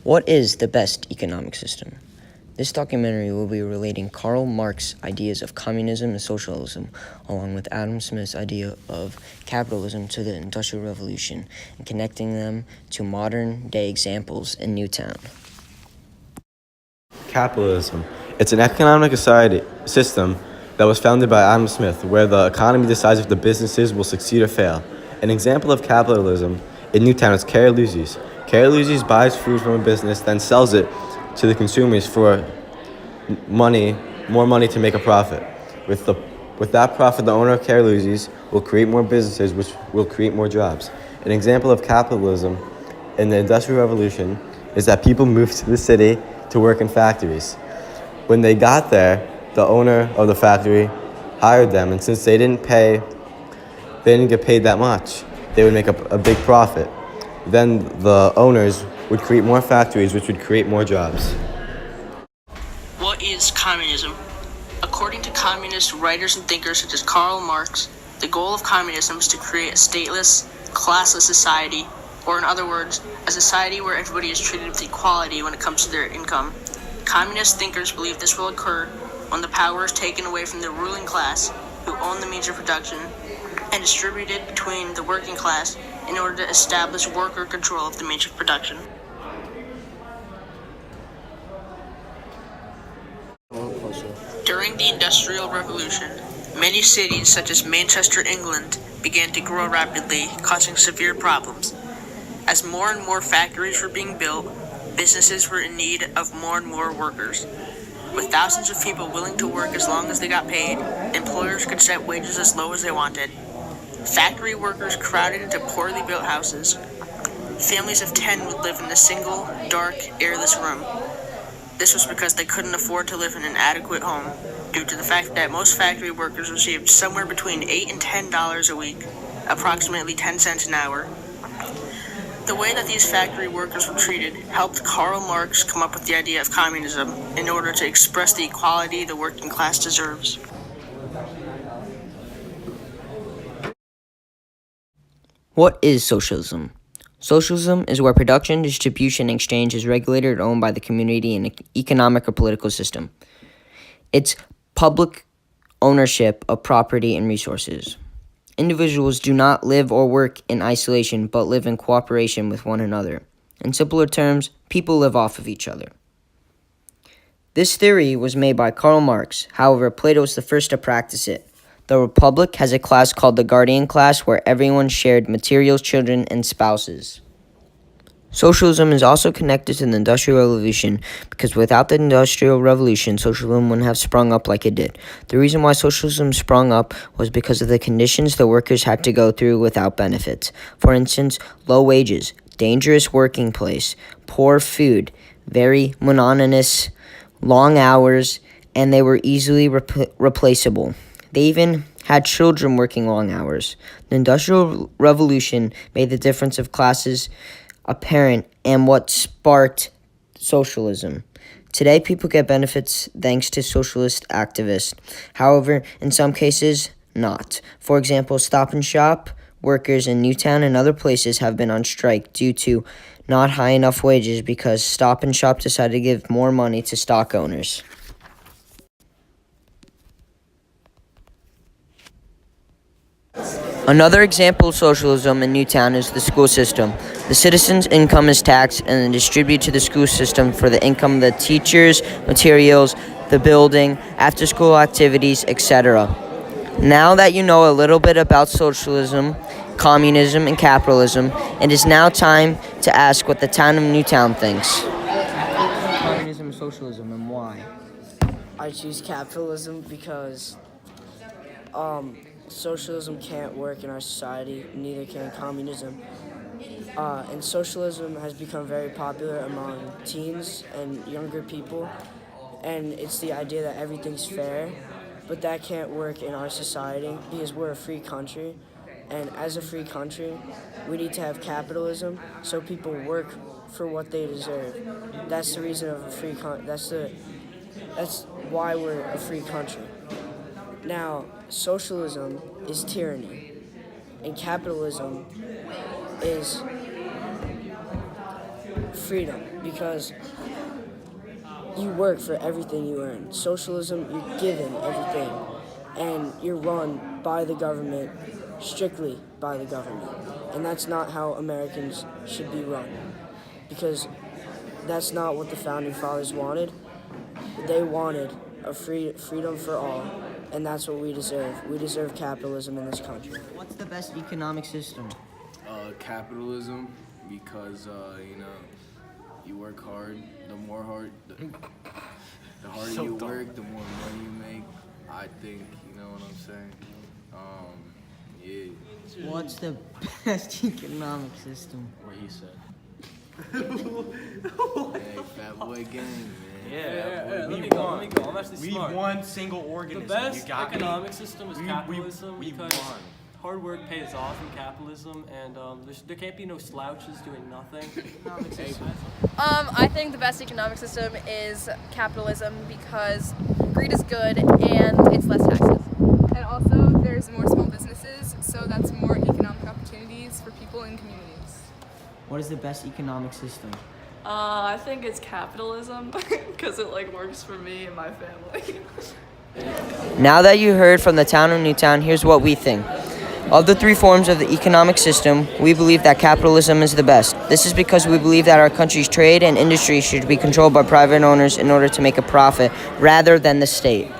What is the best economic system? This documentary will be relating Karl Marx's ideas of communism and socialism, along with Adam Smith's idea of capitalism to the Industrial Revolution, and connecting them to modern-day examples in Newtown. Capitalism. It's an economic society system that was founded by Adam Smith, where the economy decides if the businesses will succeed or fail. An example of capitalism in Newtown is Caroluzzi's. Caroluzzi's buys food from a business, then sells it to the consumers for more money to make a profit. With that profit, the owner of Caroluzzi's will create more businesses, which will create more jobs. An example of capitalism in the Industrial Revolution is that people moved to the city to work in factories. When they got there, the owner of the factory hired them, and since they didn't get paid that much, they would make a big profit. Then the owners would create more factories, which would create more jobs. What is communism? According to communist writers and thinkers such as Karl Marx, the goal of communism is to create a stateless, classless society, or in other words, a society where everybody is treated with equality when it comes to their income. Communist thinkers believe this will occur when the power is taken away from the ruling class, who own the means of production, and distributed between the working class in order to establish worker control of the means of production. During the Industrial Revolution, many cities such as Manchester, England, began to grow rapidly, causing severe problems. As more and more factories were being built, businesses were in need of more and more workers. With thousands of people willing to work as long as they got paid, employers could set wages as low as they wanted. Factory workers crowded into poorly built houses. Families of 10 would live in a single, dark, airless room. This was because they couldn't afford to live in an adequate home, due to the fact that most factory workers received somewhere between $8 and $10 a week, approximately 10 cents an hour. The way that these factory workers were treated helped Karl Marx come up with the idea of communism in order to express the equality the working class deserves. What is socialism? Socialism is where production, distribution, and exchange is regulated or owned by the community in an economic or political system. It's public ownership of property and resources. Individuals do not live or work in isolation, but live in cooperation with one another. In simpler terms, people live off of each other. This theory was made by Karl Marx. However, Plato was the first to practice it. The Republic has a class called the guardian class, where everyone shared materials, children, and spouses. Socialism is also connected to the Industrial Revolution because without the Industrial Revolution, socialism wouldn't have sprung up like it did. The reason why socialism sprung up was because of the conditions the workers had to go through without benefits. For instance, low wages, dangerous working place, poor food, very monotonous, long hours, and they were easily replaceable. They even had children working long hours. The Industrial Revolution made the difference of classes apparent and what sparked socialism. Today, people get benefits thanks to socialist activists. However, in some cases, not. For example, Stop and Shop workers in Newtown and other places have been on strike due to not high enough wages because Stop and Shop decided to give more money to stock owners. Another example of socialism in Newtown is the school system. The citizens' income is taxed and then distributed to the school system for the income of the teachers, materials, the building, after-school activities, etc. Now that you know a little bit about socialism, communism, and capitalism, it is now time to ask what the town of Newtown thinks. Communism and socialism, and why? I choose capitalism because socialism can't work in our society, neither can communism. And socialism has become very popular among teens and younger people, and it's the idea that everything's fair, but that can't work in our society because we're a free country, and as a free country, we need to have capitalism so people work for what they deserve. That's the reason of a free that's why we're a free country. Now, socialism is tyranny, and capitalism is freedom, because you work for everything you earn. Socialism, you're given everything, and you're run by the government, strictly by the government. And that's not how Americans should be run, because that's not what the Founding Fathers wanted. They wanted a freedom for all, and that's what we deserve. We deserve capitalism in this country. What's the best economic system? Capitalism, because you work hard. The harder you work, the more money you make. I think, you know what I'm saying. Yeah. What's the best economic system? What he said. Hey, fat boy gang, man. Yeah, let me go. I'm actually smart. We won single organism. The best you got economic me? system is capitalism we because won. hard work pays off in capitalism, and there can't be no slouches doing nothing. I think the best economic system is capitalism because greed is good and it's less taxes. And also, there's more small businesses, so that's more economic opportunities for people in communities. What is the best economic system? I think it's capitalism because it works for me and my family. Now that you heard from the town of Newtown, here's what we think. Of the three forms of the economic system, we believe that capitalism is the best. This is because we believe that our country's trade and industry should be controlled by private owners in order to make a profit rather than the state.